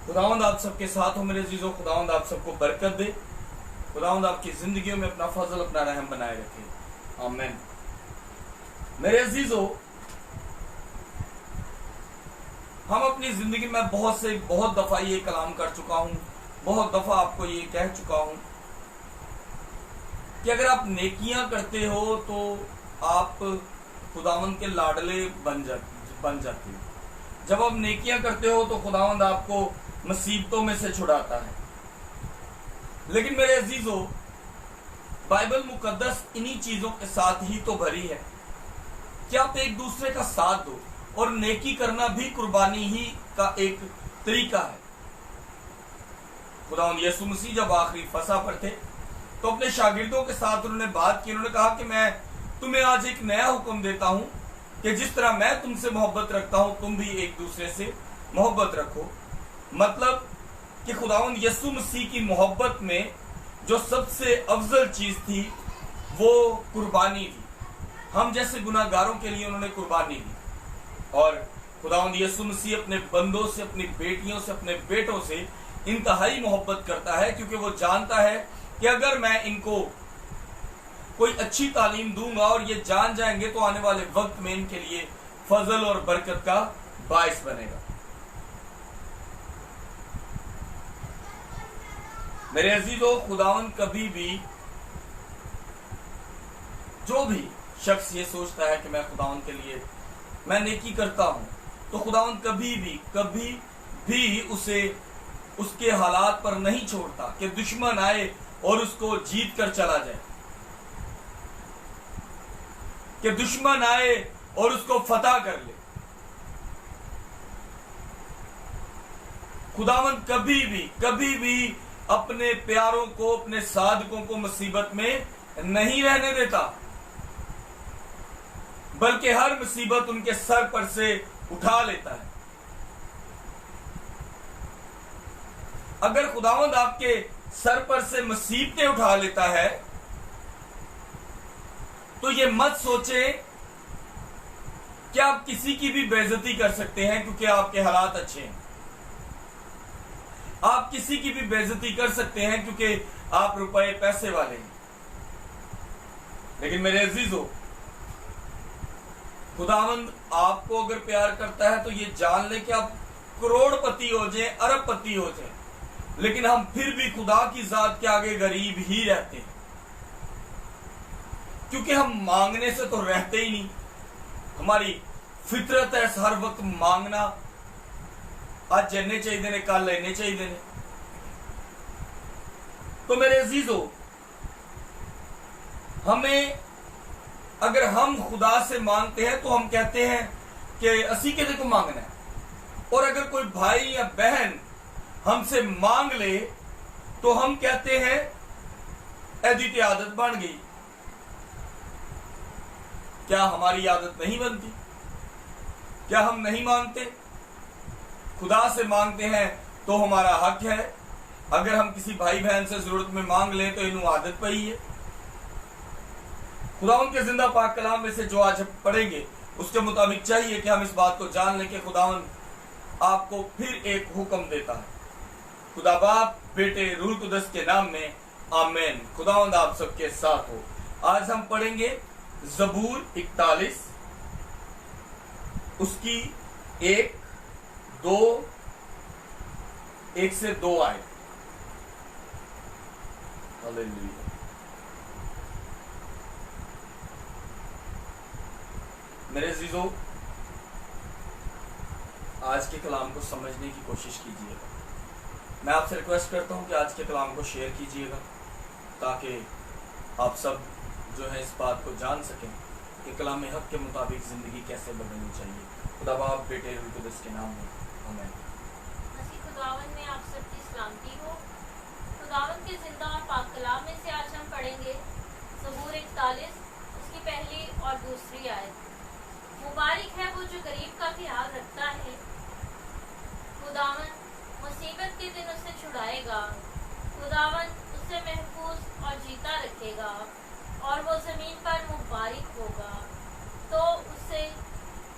खुदावंद आप सबके साथ हो मेरे अजीजों। खुदावंद आप सबको बरकत दे। खुदावंद आपकी जिंदगियों में अपना फजल, अपना रहम बनाए रखे। आमीन। मेरे अजीजों, हम अपनी जिंदगी में बहुत दफा ये कलाम कर चुका हूं, बहुत दफा आपको ये कह चुका हूं कि अगर आप नेकियां करते हो तो आप खुदावंद के लाडले बन जाते हो। जब आप नेकियां करते हो तो खुदावंद आपको मुसीबतों में से छुड़ाता है। लेकिन मेरे अजीजों, बाइबल मुकद्दस इन्हीं चीजों के साथ ही तो भरी है कि आप एक दूसरे का साथ दो, और नेकी करना भी कुर्बानी ही का एक तरीका है। खुदावंद यीशु मसीह जब आखिरी फसह पर थे तो अपने शागिर्दों के साथ उन्होंने बात की। उन्होंने कहा कि मैं तुम्हें आज एक नया हुक्म देता हूं कि जिस तरह मैं तुमसे मोहब्बत रखता हूं, तुम भी एक दूसरे से मोहब्बत रखो। मतलब कि खुदावंद यीशु मसीह की मोहब्बत में जो सबसे अफजल चीज थी वो कुर्बानी थी। हम जैसे गुनाहगारों के लिए उन्होंने कुर्बानी दी। और खुदावंद यीशु मसीह अपने बंदों से, अपनी बेटियों से, अपने बेटों से इंतहाई मोहब्बत करता है, क्योंकि वो जानता है कि अगर मैं इनको कोई अच्छी तालीम दूंगा और ये जान जाएंगे तो आने वाले वक्त में इनके लिए फजल और बरकत का बायस बनेगा। मेरे अजीजों, खुदावंद कभी भी, जो भी शख्स ये सोचता है कि मैं खुदावंद के लिए मैं नेकी करता हूं, तो खुदावंद कभी भी उसे उसके हालात पर नहीं छोड़ता कि दुश्मन आए और उसको जीत कर चला जाए, कि दुश्मन आए और उसको फतह कर ले। खुदावंद कभी भी अपने प्यारों को, अपने साधकों को मुसीबत में नहीं रहने देता, बल्कि हर मुसीबत उनके सर पर से उठा लेता है। अगर खुदावंद आपके सर पर से मुसीबतें उठा लेता है तो ये मत सोचे कि आप किसी की भी बेइज्जती कर सकते हैं क्योंकि आपके हालात अच्छे हैं। आप किसी की भी बेइज्जती कर सकते हैं क्योंकि आप रुपए पैसे वाले हैं। लेकिन मेरे अजीजों, खुदावंद आपको अगर प्यार करता है तो ये जान ले कि आप करोड़पति हो जाए, अरबपति हो जाए, लेकिन हम फिर भी खुदा की जात के आगे गरीब ही रहते हैं, क्योंकि हम मांगने से तो रहते ही नहीं। हमारी फितरत है हर वक्त मांगना। आज जन्ने चाहिए देने, कल लेने चाहिए देने। तो मेरे अजीजों, हमें, अगर हम खुदा से मांगते हैं तो हम कहते हैं कि असी के देखो मांगना है, और अगर कोई भाई या बहन हमसे मांग ले तो हम कहते हैं ऐदी की आदत बन गई। क्या हमारी आदत नहीं बनती? क्या हम नहीं मांगते? खुदा से मांगते हैं तो हमारा हक है। अगर हम किसी भाई बहन से जरूरत में मांग लें तो इन्हों आदत पई है। खुदावंद के जिंदा पाक कलाम में से जो आज पढ़ेंगे उसके मुताबिक चाहिए कि हम इस बात को जान लें कि खुदावंद आपको फिर एक हुक्म देता है। खुदा बाप, बेटे, रूह कुदस के नाम में आमीन। खुदावंद आप सबके साथ हो। आज हम पढ़ेंगे ज़बूर 41, उसकी 1 से 2 आयत। हालेलुया। मेरे अजीजों, आज के कलाम को समझने की कोशिश कीजिएगा। मैं आपसे रिक्वेस्ट करता हूं कि आज के कलाम को शेयर कीजिएगा ताकि आप सब जो है इस बात को जान सकें कि कलाम हक के मुताबिक जिंदगी कैसे बदलनी चाहिए। खुदा बाप, बेटे, रूह कुदस के नाम में आमीन। मसीह खुदावन में आप सबकी सलामती हो। खुदावन के जिंदा और पाक कलाम में से आज हम पढ़ेंगे ज़बूर 41, उसकी पहली और दूसरी आयत। मुबारक है वो जो गरीब का ख्याल रखता है, खुदावन मुसीबत के दिन उसे छुड़ाएगा। खुदावन उसे महफूज और जीता रखेगा और वो जमीन पर मुबारक होगा। तो उसे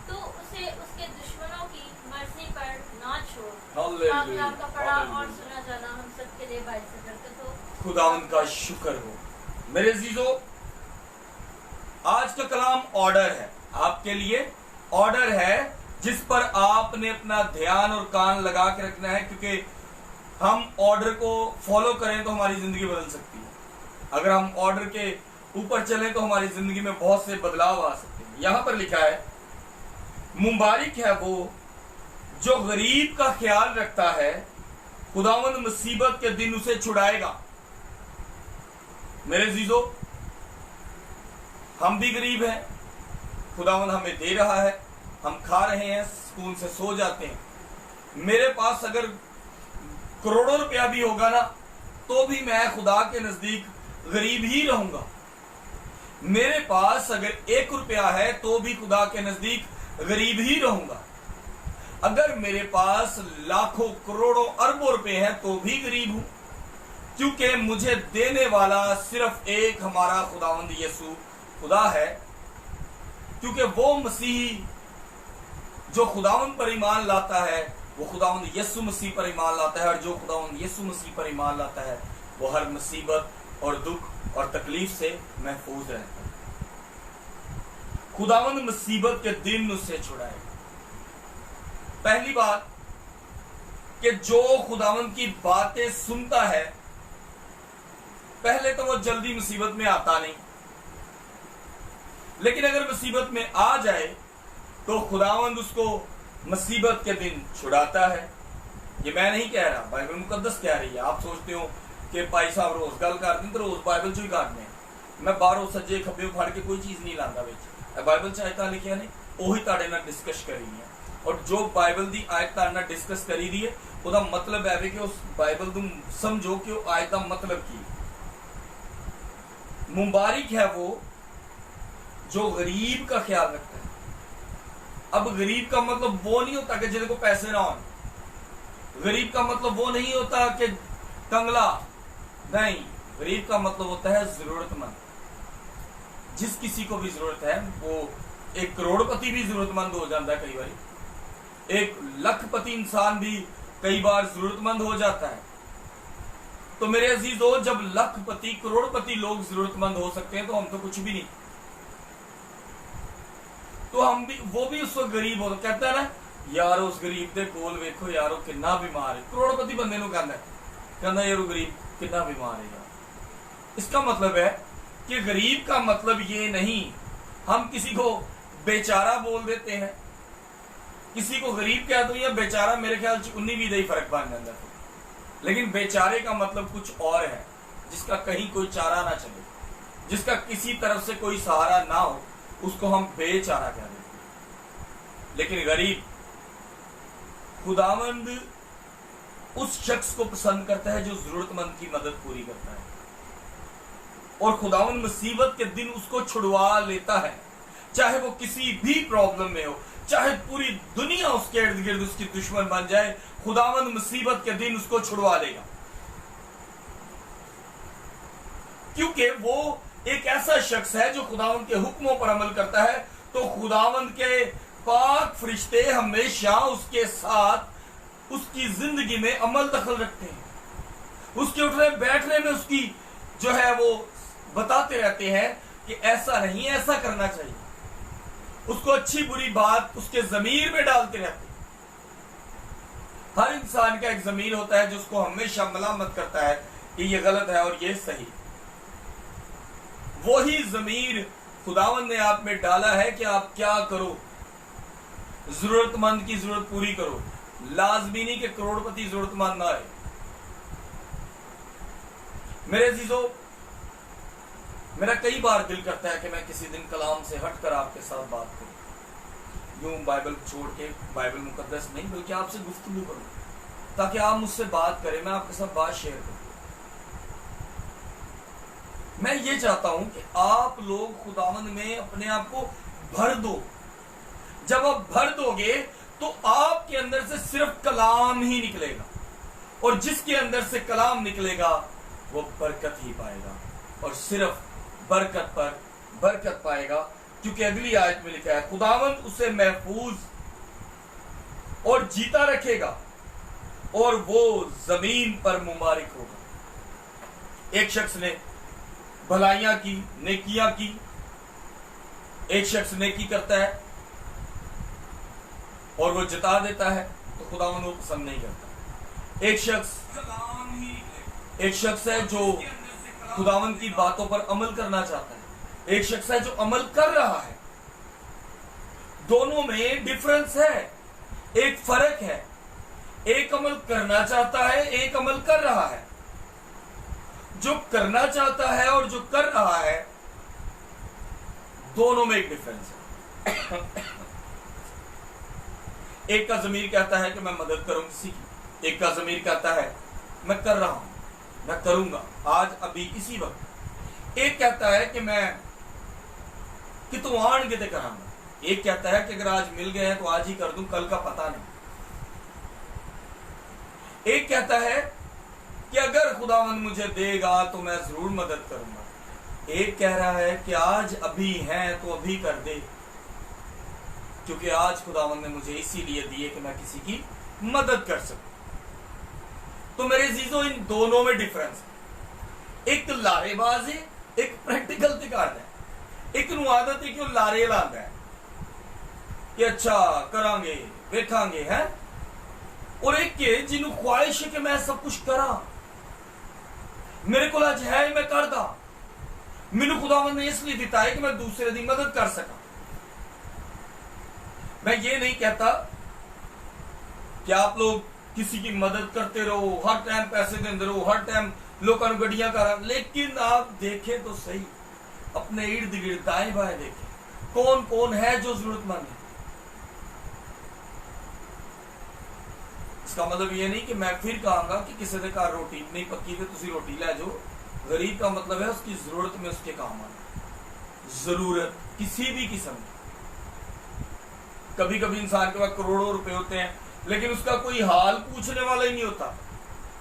उसके कलाम का पढ़ा और सुना जाना हम सबके लिए बाइस से बरकत हो। खुदावंद का शुक्र हो। मेरे अजीजों, आज का कलाम ऑर्डर है, आपके लिए ऑर्डर है जिस पर आपने अपना ध्यान और कान लगा के रखना है, क्योंकि हम ऑर्डर को फॉलो करें तो हमारी जिंदगी बदल सकती है। अगर हम ऑर्डर के ऊपर चलें तो हमारी जिंदगी में बहुत से बदलाव आ सकते हैं। यहां पर लिखा है, मुबारक है वो जो गरीब का ख्याल रखता है, खुदावंद मुसीबत के दिन उसे छुड़ाएगा। मेरे अजीजों, हम भी गरीब हैं, खुदावंद हमें दे रहा है, हम खा रहे हैं, सुकून से सो जाते हैं। मेरे पास अगर करोड़ों रुपया भी होगा ना, तो भी मैं खुदा के नजदीक गरीब ही रहूंगा। मेरे पास अगर 1 रुपया है तो भी खुदा के नजदीक गरीब ही रहूंगा। अगर मेरे पास लाखों करोड़ों अरबों रुपए हैं तो भी गरीब हूं, क्योंकि मुझे देने वाला सिर्फ एक हमारा खुदावंद यीशु खुदा है। क्योंकि वो मसीही जो खुदावंद पर ईमान लाता है, वो खुदावंद यीशु मसीह पर ईमान लाता है, और जो खुदावंद यीशु मसीह पर ईमान लाता है वो हर मुसीबत और दुख और तकलीफ से महफूज रहता है। खुदावंद मुसीबत के दिन उससे छुड़ाएगा। पहली बात कि जो खुदावंद की बातें सुनता है, पहले तो वो जल्दी मुसीबत में आता नहीं, लेकिन अगर मुसीबत में आ जाए तो खुदावंद उसको मुसीबत के दिन छुड़ाता है। ये मैं नहीं कह रहा, बाइबल मुकद्दस कह रही है। आप सोचते हो कि भाई साहब रोज गल कर दिन तो रोज बाइबल चो ही काटने, मैं बाहरों सज्जे खब्बे फड़ के कोई चीज नहीं लाता विच। बाइबल च आयतां लिखिया ने ਉਹੀ ਤੁਹਾਡੇ ਨਾਲ डिस्कस करी है, और जो बाइबल की आयत ਤੁਹਾਡੇ ਨਾਲ डिस्कस करी दी है ਉਹਦਾ मतलब है कि उस बाइबल तुम समझो कि वो आयत का मतलब की। मुबारक है वो जो गरीब का ख्याल रखता है। अब गरीब का मतलब वो नहीं होता कि जिसके को पैसे ना हो, गरीब का मतलब वो नहीं होता कि कंगला, नहीं, गरीब का मतलब होता है जरूरतमंद। जिस किसी को भी जरूरत है, वो एक करोड़पति भी जरूरतमंद हो जाता है कई बार, एक लखपति इंसान भी कई बार जरूरतमंद हो जाता है। तो मेरे अजीजों, जब लखपति करोड़पति लोग जरूरतमंद हो सकते हैं तो हम तो कुछ भी नहीं, तो हम भी, वो भी उस वक्त गरीब हो। कहता है ना, यार उस गरीब के कोल वेखो यार वो कितना बीमार है। करोड़पति बंदे को कहना यार वो गरीब कितना बीमार है यार। इसका मतलब है कि गरीब का मतलब ये नहीं, हम किसी को बेचारा बोल देते हैं, किसी को गरीब कह दो या बेचारा, मेरे ख्याल से 19-20 ही फर्क बन जाता है। लेकिन बेचारे का मतलब कुछ और है, जिसका कहीं कोई चारा ना चले, जिसका किसी तरफ से कोई सहारा ना हो, उसको हम बेचारा कह देते हैं। लेकिन गरीब, खुदावंद उस शख्स को पसंद करता है जो जरूरतमंद की मदद पूरी करता है, और खुदावंद मुसीबत के दिन उसको छुड़वा लेता है। चाहे वो किसी भी प्रॉब्लम में हो, चाहे पूरी दुनिया उसके इर्द गिर्द उसकी दुश्मन बन जाए, खुदावंद मुसीबत के दिन उसको छुड़वा लेगा। क्योंकि वो एक ऐसा शख्स है जो खुदावंद के हुक्मों पर अमल करता है। तो खुदावंद के पाक फरिश्ते हमेशा उसके साथ उसकी जिंदगी में अमल दखल रखते हैं, उसके उठने बैठने में उसकी जो है वो बताते रहते हैं कि ऐसा नहीं, ऐसा करना चाहिए। उसको अच्छी बुरी बात उसके जमीर में डालते रहते हैं। हर इंसान का एक जमीर होता है जो उसको हमेशा मलामत करता है कि ये गलत है और ये सही। वही जमीर खुदावंद ने आप में डाला है कि आप क्या करो, जरूरतमंद की जरूरत पूरी करो। लाजमी नहीं कि करोड़पति जरूरतमंद ना आए। मेरे अजीजों, मेरा कई बार दिल करता है कि मैं किसी दिन कलाम से हटकर आपके साथ बात करूं, यूं बाइबल छोड़ के, बाइबल मुकद्दस नहीं बल्कि आपसे गुफ्तगू करूं, ताकि आप मुझसे बात करें, मैं आपके साथ बात शेयर करूं। मैं ये चाहता हूं कि आप लोग खुदावंद में अपने आप को भर दो। जब आप भर दोगे तो आपके अंदर से सिर्फ कलाम ही निकलेगा, और जिसके अंदर से कलाम निकलेगा वो बरकत ही पाएगा, और सिर्फ बरकत पर बरकत पाएगा। क्योंकि अगली आयत में लिखा है, खुदावंद उसे महफूज और जीता रखेगा, और वो जमीन पर मुबारक होगा। एक शख्स ने भलाइयां की, नेकियां की, एक शख्स नेकी करता है और वो जता देता है तो खुदावंद वो पसंद नहीं करता। एक शख्स है जो खुदावंद की बातों पर अमल करना चाहता है, एक शख्स है जो अमल कर रहा है। दोनों में डिफरेंस है, एक फर्क है। एक अमल करना चाहता है, एक अमल कर रहा है। जो करना चाहता है और जो कर रहा है, दोनों में एक डिफरेंस है। एक का ज़मीर कहता है कि मैं मदद करूंगा किसी की, एक का ज़मीर कहता है मैं कर रहा हूं, मैं करूंगा आज अभी इसी वक्त। एक कहता है कि तू आन के करांगा, एक कहता है कि अगर आज मिल गए हैं तो आज ही कर दूं, कल का पता नहीं। एक कहता है कि अगर खुदावंद मुझे देगा तो मैं जरूर मदद करूंगा। एक कह रहा है कि आज अभी है तो अभी कर दे, क्योंकि आज खुदावंद ने मुझे इसीलिए दिए कि मैं किसी की मदद कर सकूं। तो मेरे अजीजों, इन दोनों में डिफरेंस है। एक लारेबाज है, एक प्रैक्टिकल दिखाता है। एक नू आदत है कि वो लारे लाता है कि अच्छा करांगे वेखांगे है, और एक के जिन्हों ख्वाहिश है कि मैं सब कुछ करा, मेरे को आज है मैं कर दा, मैनू खुदावंद ने इसलिए दिता है कि मैं दूसरे की मदद कर सका। मैं ये नहीं कहता कि आप लोग किसी की मदद करते रहो, हर टाइम पैसे देते रहो, हर टाइम लोगों को गड्डियां करा, लेकिन आप देखें तो सही अपने इर्द गिर्द दाएं बाएं देखें कौन कौन है जो जरूरतमंद है। इसका मतलब ये नहीं कि मैं फिर कहूंगा कि किसी के घर रोटी नहीं पक्की तो तुसी रोटी ले जाओ। गरीब का मतलब है उसकी जरूरत में उसके काम आना, जरूरत किसी भी किस्म की। कभी कभी इंसान के पास करोड़ों रुपए होते हैं लेकिन उसका कोई हाल पूछने वाला ही नहीं होता।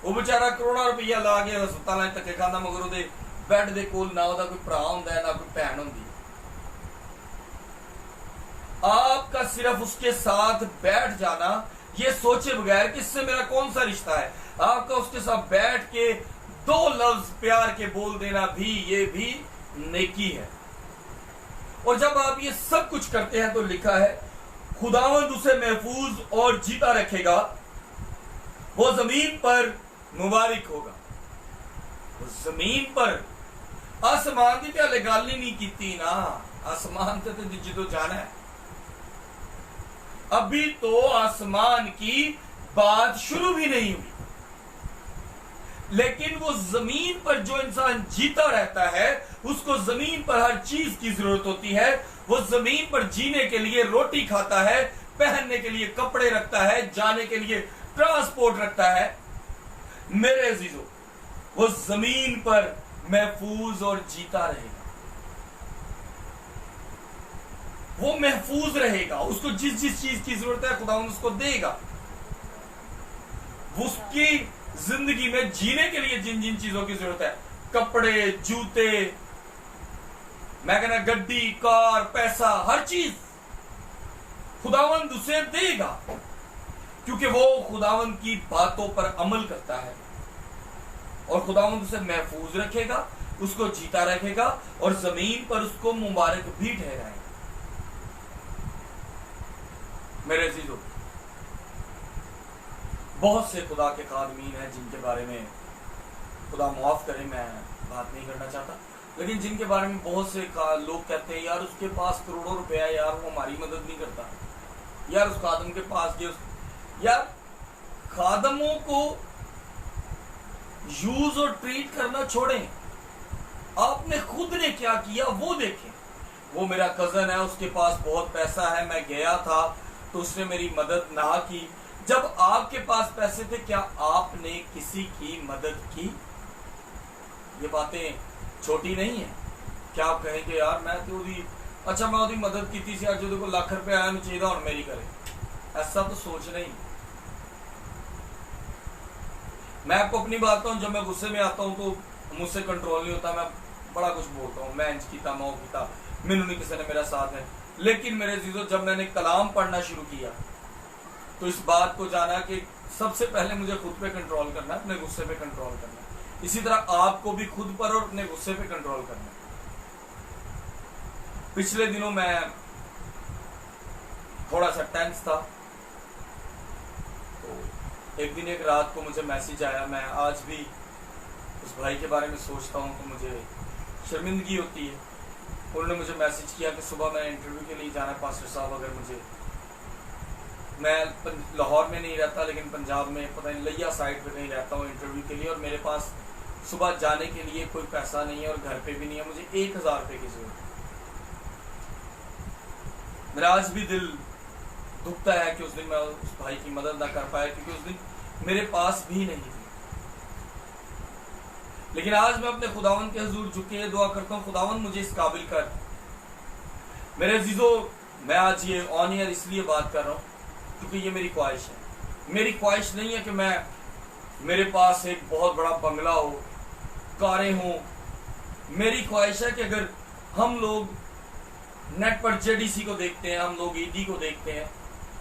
वो बेचारा करोड़ों रुपया ला के अस्पताल धक्के खांदा, मगर ਉਹਦੇ बेड ਦੇ कोल ना ਉਹਦਾ कोई भरा ਹੁੰਦਾ है ना कोई भैन होंदी। आपका सिर्फ उसके साथ बैठ जाना, ये सोचे बगैर कि इससे मेरा कौन सा रिश्ता है, आपका उसके साथ बैठ के दो लफ्ज प्यार के बोल देना भी, ये भी नेकी है। और जब आप ये सब कुछ करते हैं तो लिखा है खुदावंद उसे महफूज और जीता रखेगा, वो जमीन पर मुबारक होगा। वो जमीन पर आसमान की तो गल ही नहीं की ना, आसमान से तो जिदो जाना है। अभी तो आसमान की बात शुरू भी नहीं हुई, लेकिन वो जमीन पर जो इंसान जीता रहता है उसको जमीन पर हर चीज की जरूरत होती है। वो जमीन पर जीने के लिए रोटी खाता है, पहनने के लिए कपड़े रखता है, जाने के लिए ट्रांसपोर्ट रखता है। मेरे अजीजों, वो जमीन पर महफूज और जीता रहेगा, वो महफूज रहेगा। उसको जिस जिस चीज की जरूरत है खुदावंद उसको देगा। उसकी जिंदगी में जीने के लिए जिन जिन चीजों की जरूरत है, कपड़े, जूते, मैं कहना गड्डी, कार, पैसा, हर चीज खुदावंद उसे देगा, क्योंकि वो खुदावंद की बातों पर अमल करता है। और खुदावंद उसे महफूज रखेगा, उसको जीता रखेगा और जमीन पर उसको मुबारक भी ठहराएगा। मेरे अजीजों, बहुत से खुदा के खादमीन हैं जिनके बारे में, खुदा माफ करे मैं बात नहीं करना चाहता, लेकिन जिनके बारे में बहुत से लोग कहते हैं यार उसके पास करोड़ों रुपया है, यार वो हमारी मदद नहीं करता, यार उस खादम के पास गए। यार खादमों को यूज और ट्रीट करना छोड़ें, आपने खुद ने क्या किया वो देखें। वो मेरा कजन है, उसके पास बहुत पैसा है, मैं गया था तो उसने मेरी मदद ना की। जब आपके पास पैसे थे क्या आपने किसी की मदद की? ये बातें छोटी नहीं है। क्या आप कहेंगे यार मैं तो अच्छा मैं मदद की थी यार, जो देखो लाख रुपए आया चाहिए और मेरी करे, ऐसा तो सोच नहीं। मैं आपको अपनी बात बताऊं, जब मैं गुस्से में आता हूं तो मुझसे कंट्रोल नहीं होता, मैं बड़ा कुछ बोलता हूं, मैं इंच कीता मैं कीता, मैनू नहीं किसी ने मेरा साथ है। लेकिन मेरे जीजो, जब मैंने कलाम पढ़ना शुरू किया तो इस बात को जाना कि सबसे पहले मुझे खुद पे कंट्रोल करना है, अपने गुस्से पे कंट्रोल करना है। इसी तरह आपको भी खुद पर और अपने गुस्से पे कंट्रोल करना है। पिछले दिनों मैं थोड़ा सा टेंस था, तो एक दिन एक रात को मुझे मैसेज आया। मैं आज भी उस भाई के बारे में सोचता हूँ तो मुझे शर्मिंदगी होती है। उन्होंने मुझे मैसेज किया कि सुबह मैं इंटरव्यू के लिए जाना है पास्टर साहब, अगर मुझे, मैं लाहौर में नहीं रहता लेकिन पंजाब में पता नहीं लिया साइड पे कहीं रहता हूँ इंटरव्यू के लिए, और मेरे पास सुबह जाने के लिए कोई पैसा नहीं है और घर पे भी नहीं है, मुझे 1000 रुपये की जरूरत है। मेरा आज भी दिल दुखता है कि उस दिन मैं उस भाई की मदद ना कर पाया, क्योंकि उस दिन मेरे पास भी नहीं थी। लेकिन आज मैं अपने खुदावन के हुजूर झुके दुआ करता हूँ, खुदावन मुझे इस काबिल कर। मेरे अजीजों, मैं आज ये ऑन एयर इसलिए बात कर रहा हूँ क्योंकि ये मेरी ख्वाहिश है। मेरी ख्वाहिश नहीं है कि मेरे पास एक बहुत बड़ा बंगला हो, कारें हो। मेरी ख्वाहिश है कि अगर हम लोग नेट पर जेडीसी को देखते हैं, हम लोग ईडी को देखते हैं,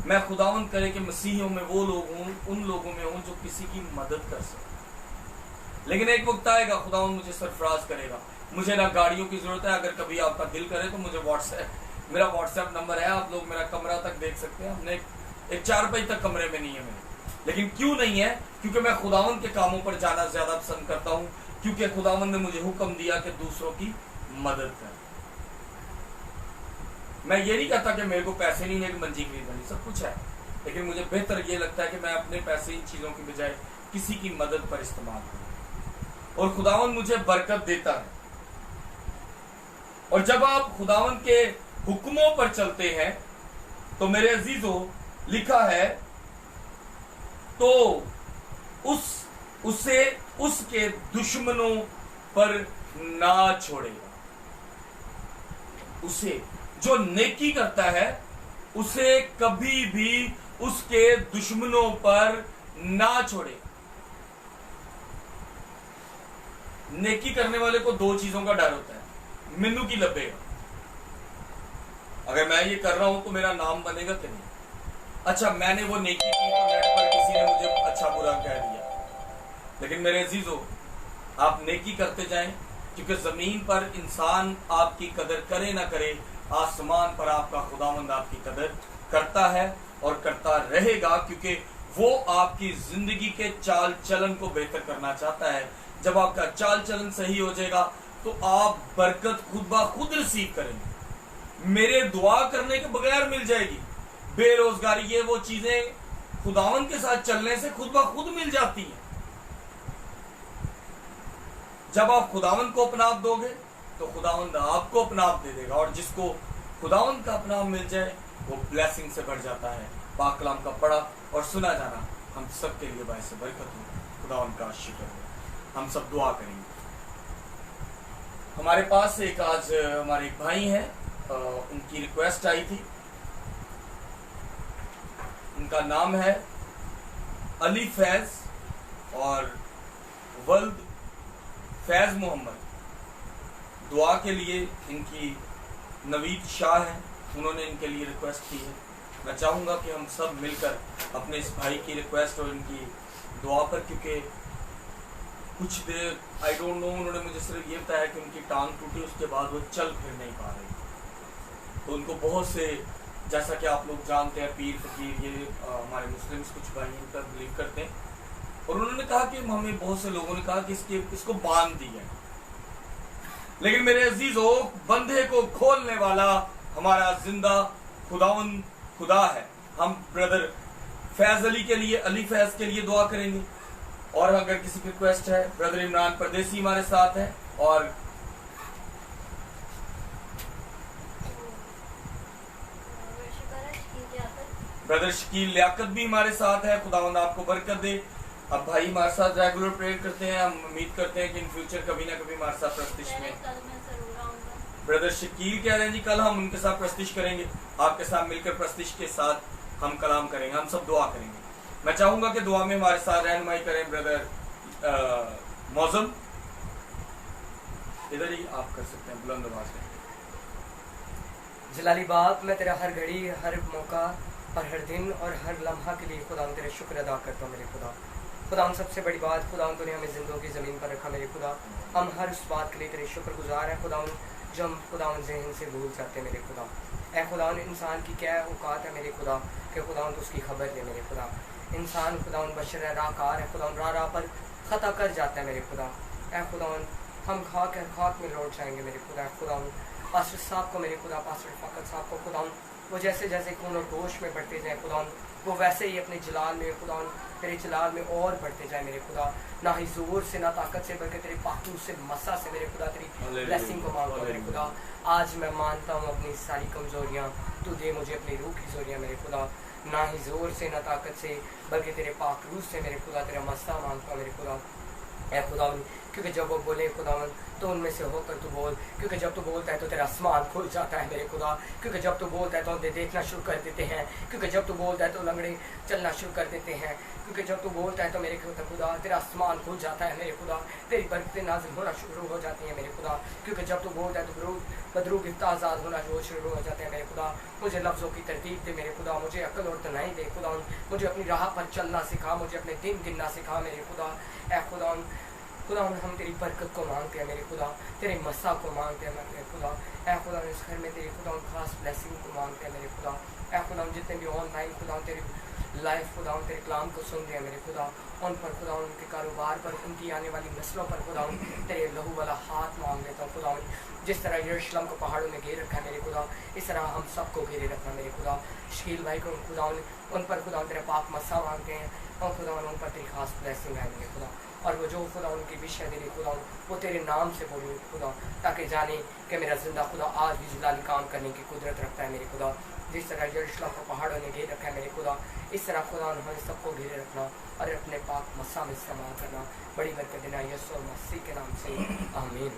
मैं खुदावंद करे कि मसीहियों में वो लोग हूं, उन लोगों में हूं जो किसी की मदद कर सके। लेकिन एक वक्त आएगा खुदावंद मुझे सरफराज करेगा, मुझे ना गाड़ियों की जरूरत है। अगर कभी आपका दिल करे तो मुझे मेरा व्हाट्सएप नंबर है, आप लोग मेरा कमरा तक देख सकते हैं। हमने एक 4 बजे तक कमरे में नहीं है मेरे, लेकिन क्यों नहीं है? क्योंकि मैं खुदावंद के कामों पर जाना ज्यादा पसंद करता हूं, क्योंकि खुदावंद ने मुझे हुक्म दिया कि दूसरों की मदद कर। मैं ये नहीं कहता कि मेरे को पैसे नहीं है कि मंजी खरीदनी, सब कुछ है, लेकिन मुझे बेहतर ये लगता है कि मैं अपने पैसे इन चीजों की बजाय किसी की मदद पर इस्तेमाल करूं, और खुदावंद मुझे बरकत देता है। और जब आप खुदावंद के हुक्मों पर चलते हैं तो मेरे अजीजों, लिखा है तो उसे उसके दुश्मनों पर ना छोड़ेगा। उसे जो नेकी करता है उसे कभी भी उसके दुश्मनों पर ना छोड़ेगा। नेकी करने वाले को 2 चीजों का डर होता है, मिन्नू की लबेगा, अगर मैं ये कर रहा हूं तो मेरा नाम बनेगा कि नहीं। अच्छा, मैंने वो नेकी की तो नेट पर किसी ने मुझे अच्छा बुरा कह दिया, लेकिन मेरे अजीजों, आप नेकी करते जाएं, क्योंकि जमीन पर इंसान आपकी कदर करे ना करे, आसमान पर आपका खुदावंद आपकी कदर करता है और करता रहेगा, क्योंकि वो आपकी जिंदगी के चाल चलन को बेहतर करना चाहता है। जब आपका चाल चलन सही हो जाएगा तो आप बरकत खुद ब खुद रिसीव करेंगे, मेरे दुआ करने के बगैर मिल जाएगी। बेरोजगारी, ये वो चीजें खुदावंद के साथ चलने से खुद ब खुद मिल जाती हैं। जब आप खुदावंद को अपना आप दोगे तो खुदावंद आपको अपना आप दे देगा, और जिसको खुदावंद का अपना आप मिल जाए वो ब्लेसिंग से भर जाता है। पाक कलाम का पढ़ा और सुना जाना हम सब के लिए बायस बरकत हो। खुदावंद का शुक्र है। हम सब दुआ करेंगे। हमारे पास एक आज हमारे एक भाई हैं, उनकी रिक्वेस्ट आई थी। उनका नाम है अली फैज और वल्द फैज मोहम्मद। दुआ के लिए इनकी नवीद शाह है, उन्होंने इनके लिए रिक्वेस्ट की है। मैं चाहूँगा कि हम सब मिलकर अपने इस भाई की रिक्वेस्ट और इनकी दुआ पर, क्योंकि कुछ देर आई डोंट नो, उन्होंने मुझे सिर्फ ये बताया कि उनकी टांग टूटी, उसके बाद वो चल फिर नहीं पा रही। तो उनको बहुत से, जैसा कि आप लोग जानते हैं, पीर फकीर ये हमारे मुस्लिम्स कुछ भाई इन पर बिलीव करते हैं, और उन्होंने कहा कि हमें बहुत से लोगों ने कहा कि इसको बांध दिया। लेकिन मेरे अजीजों, बंधे को खोलने वाला हमारा जिंदा खुदावंद खुदा है। हम ब्रदर फैज अली के लिए, अली फैज के लिए दुआ करेंगे। और अगर किसी की रिक्वेस्ट है, ब्रदर इमरान परदेसी हमारे साथ है, और ब्रदर शकील लियाकत भी हमारे साथ है। खुदावंद आपको बरकत दे। अब भाई हमारे साथ रेगुलर प्रेयर करते हैं, हम उम्मीद करते हैं कि इन फ्यूचर कभी ना कभी हमारे साथ प्रस्तिश में। ब्रदर शकील कह रहे हैं जी कल हम उनके साथ प्रस्तिश करेंगे, आपके साथ मिलकर प्रस्तिश के साथ हम कलाम करेंगे, हम सब दुआ करेंगे। मैं चाहूंगा कि दुआ में हमारे साथ रहनुमाई करें ब्रदर मौजम, इधर ही आप कर सकते हैं बुलंद आवाज में। जलाली बाप, मैं तेरा हर घड़ी हर मौका और हर दिन और हर लम्हा के लिए खुदा तेरा शुक्र अदा करता हूँ मेरे खुदा। खुदा सबसे बड़ी बात खुदा तूने हमें जिंदों की ज़मीन पर रखा मेरे खुदा। हम हर उस बात के लिए तेरे शुक्रगुजार हैं खुदा, जो हम खुदा जहन से भूल जाते हैं मेरे खुदा। ए खुदा इंसान की क्या औकात है मेरे खुदा कि खुदा तो उसकी खबर ले मेरे खुदा। इंसान खुदा बशर है, राहकार है खुदा, राह पर ख़ता कर जाता है मेरे खुदा। ए खुदा हम खाक में लौट जाएंगे मेरे खुदा। खुदा पास्टर साहब को मेरे खुदा, पास्टर फ़ाकत साहब को खुदा, वो जैसे जैसे खून और गोश में बढ़ते जाए खुदा, वो वैसे ही अपने जलाल में खुदा तेरे जलाल में और बढ़ते जाए मेरे खुदा। ना ही जोर से ना ताकत से बल्कि तेरे पाकू से मसा से मेरे खुदा तेरी ब्लेसिंग को मांगता हूँ मेरे खुदा। आज मैं मानता हूँ अपनी सारी कमज़ोरियाँ, तू दे मुझे अपनी रूह की जोरियाँ मेरे खुदा। ना ही जोर से ना ताकत से बल्कि तेरे पाक रूह से मेरे खुदा तेरा मसा मांगता हूँ मेरे खुदा। ए खुदा, क्योंकि जब वो बोले खुदावन तो उनमें से होकर तू बोल, क्योंकि जब तू बोलता है तो तेरा आसमान खुल जाता है मेरे खुदा। क्योंकि जब तू बोलता है तो अंधे देखना शुरू कर देते हैं, क्योंकि जब तू बोलता है तो लंगड़े चलना शुरू कर देते हैं, क्योंकि जब तू बोलता है तो मेरे खुदा तेरा आसमान खुल जाता है मेरे खुदा। तेरी बरकतें नाज़िल होना शुरू हो जाती हैं मेरे खुदा। क्योंकि जब तू बोलता है तो बदरू गिफ्ता आज़ाद होना शुरू हो जाते हैं मेरे खुदा। मुझे लफ्ज़ों की तरतीब दे मेरे खुदा, मुझे अक्ल और तनाई दे खुदा, मुझे अपनी राह पर चलना सिखा, मुझे अपने दिन गिनना सिखा मेरे खुदा। ए खुदा हम तेरी बरकत को मांगते हैं मेरे खुदा, तेरे मसा को मांगते हैं मेरे खुदा। ए खुदा इस घर में तेरी खुदा खास ब्लेसिंग को मांगते हैं मेरे खुदा। ए खुदा जितने भी ऑनलाइन खुदा तेरी लाइफ खुदा तेरे कलाम को सुन रहे हैं मेरे खुदा, उन पर खुदा उनके कारोबार पर, उनकी आने वाली नस्लों पर खुदा तेरे लहू वाला हाथ मांग लेता हूँ खुदा। जिस तरह यरूशलेम को पहाड़ों में घेर रखा है मेरे खुदा, इस तरह हम सबको घेरे रखना मेरे खुदा। शकील भाई को खुदा उन पर खुदा तेरा पाक मसा मांगते हैं, और खुदा उन पर तेरी खास ब्लेसिंग है मेरे खुदा। और वो जो खुदा उनकी विषय दे रही खुदा वो तेरे नाम से बोली खुदा, ताकि जाने कि मेरा जिंदा खुदा आज भी जलाली काम करने की कुदरत रखता है मेरे खुदा। जिस तरह यरूशलेम को पहाड़ों ने घेर रखा है मेरे खुदा, इस तरह खुदा हमें सबको घेरे रखना और अपने पाक मसा में इस्तेमाल करना। बड़ी बरकत देना यीशु मसीह के नाम से, आमीन।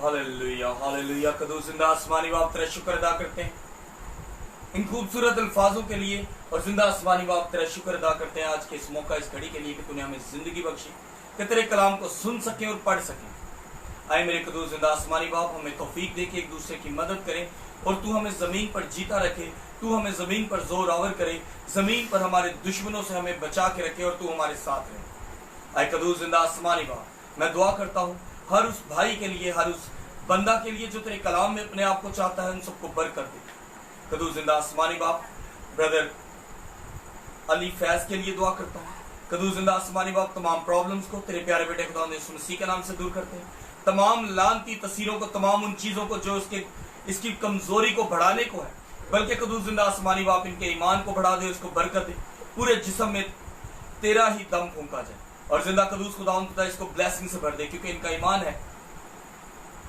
Hallelujah hallelujah. कदूस जिंदा आसमानी बाप तेरा शुक्र अदा करते हैं इन खूबसूरत अल्फाजों के लिए, और जिंदा आसमानी बाप तेरा शुक्र अदा करते हैं आज के इस मौका, इस घड़ी के लिए कि तूने हमें जिंदगी बख्शी कि तेरे कलाम को सुन सकें और पढ़ सकें। आए मेरे कदूस जिंदा आसमानी बाप, हमें तौफीक दे के एक दूसरे की मदद करें, और तू हमें जमीन पर जीता रखे, तू हमें जमीन पर जोर आवर करे, जमीन पर हमारे दुश्मनों से हमें बचा के रखे, और तू हमारे साथ रहे। आए कदूस जिंदा आसमानी बाप, मैं दुआ करता हूँ हर उस भाई के लिए, हर उस बंदा के लिए जो तेरे कलाम में अपने आप को चाहता है, उन सबको बरकत दे। कदूस जिंदा आसमानी बाप, ब्रदर अली फैज के लिए दुआ करता हूँ। कदूस जिंदा आसमानी बाप, तमाम प्रॉब्लम्स को तेरे प्यारे बेटे खुदा यीशु मसीह के नाम से दूर करते हैं, तमाम लानती तस्वीरों को, तमाम उन चीजों को जो इसकी कमजोरी को बढ़ाने को है, बल्कि कदूस जिंदा आसमानी बाप इनके ईमान को बढ़ा दे, उसको बरकत दे, पूरे जिस्म में तेरा ही दम फूंका जाए, और जिंदा कदूस खुदा इसको ब्लेसिंग से भर दे, क्योंकि इनका ईमान है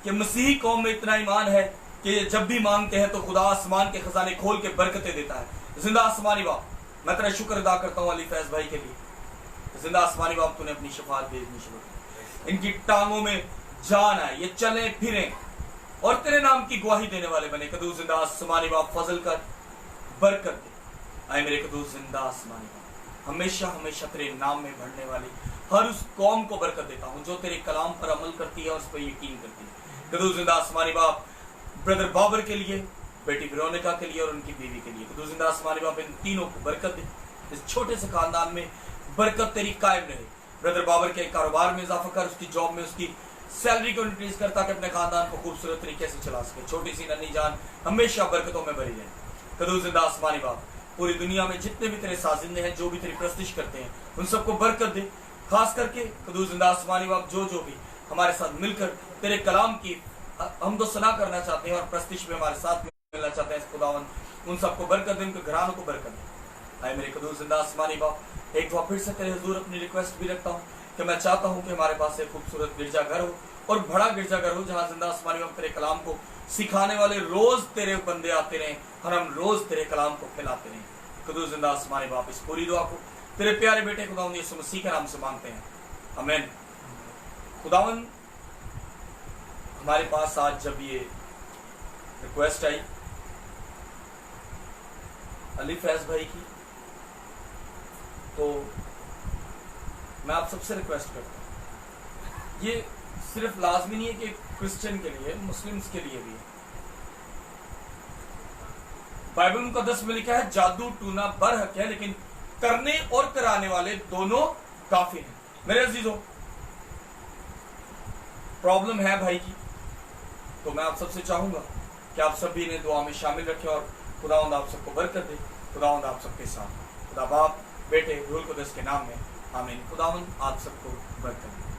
कि मसीही कौम में इतना ईमान है कि जब भी मांगते हैं तो खुदा आसमान के खजाने खोल के बरकतें देता है। जिंदा आसमानी बाप, मैं तेरा शुक्र अदा करता हूँ अली फैज भाई के लिए। जिंदा आसमानी बाप, तूने अपनी शफात भेजनी शुरू की, इनकी टांगों में जान आए, ये चले फिरें और तेरे नाम की गवाही देने वाले बने। कदूस जिंदा आसमानी बाप, फजल कर, बरकत दे। आए मेरे कदूस जिंदा आसमानी बाप, हमेशा हमेशा तेरे नाम में बढ़ने वाली हर उस कौम को बरकत देता हूँ जो तेरे कलाम पर अमल करती है और उस पर यकीन करती है। कदूस जिंदा आसमानी बाप, ब्रदर बाबर के लिए, बेटी वेरोनिका के लिए और उनकी बीवी के लिए, कदूस जिंदा आसमानी बाप, इन तीनों को बरकत दे। इस छोटे से खानदान में बरकत तेरी कायम रहे। ब्रदर बाबर के कारोबार में इजाफा कर, उसकी जॉब में उसकी सैलरी को इंक्रीज कर, ताकि अपने खानदान को खूबसूरत तरीके से चला सके। छोटी सी नन्ही जान हमेशा बरकतों में भरी रहे। कदूस जिंदा आसमानी बाप, पूरी दुनिया में जितने भी तेरे साजिंदे हैं, जो भी तेरी प्रस्तिश करते हैं, उन सबको बरकत दे। खास करके कदूस जिंदा आसमानी बाप, जो भी हमारे साथ मिलकर तेरे कलाम की हम तो सना करना चाहते हैं और प्रस्तिश में हमारे साथ मिलना चाहते हैं, खुदावन उन सबको बरकत दे, उनके घरानों को बरकत दे। आए मेरे कदूस जिंदा आसमानी बाप, एक बार फिर से तेरे हुजूर अपनी रिक्वेस्ट भी रखता हूँ कि मैं चाहता हूँ कि हमारे पास एक खूबसूरत गिरजाघर हो और बड़ा गिरजाघर हो, जहाँ जिंदा आसमानी बाप तेरे कलाम को सिखाने वाले रोज तेरे बंदे आते रहे और हम रोज तेरे कलाम को फैलाते रहे। कदूस जिंदा आसमानी बाप, इस पूरी दुआ को तेरे प्यारे बेटे खुदावंद यीशु मसीह के नाम से मांगते हैं, आमीन। खुदावंद, हमारे पास आज जब ये रिक्वेस्ट आई अली फैज भाई की, तो मैं आप सबसे रिक्वेस्ट करता हूँ, ये सिर्फ लाजमी नहीं है कि क्रिश्चियन के लिए, मुस्लिम्स के लिए भी है। बाइबल मुकद्दस में लिखा है जादू टूना बरहक है, लेकिन करने और कराने वाले दोनों काफी हैं। मेरे अजीजों, प्रॉब्लम है भाई की, तो मैं आप सबसे चाहूंगा कि आप सभी ने दुआ में शामिल रखें और खुदावंद आप सबको बरकत दे। खुदावंद आप सबके साथ, खुदा बाप, बेटे, रूह कुदस के नाम में आमीन। खुदावंद आप सबको बरकत दे।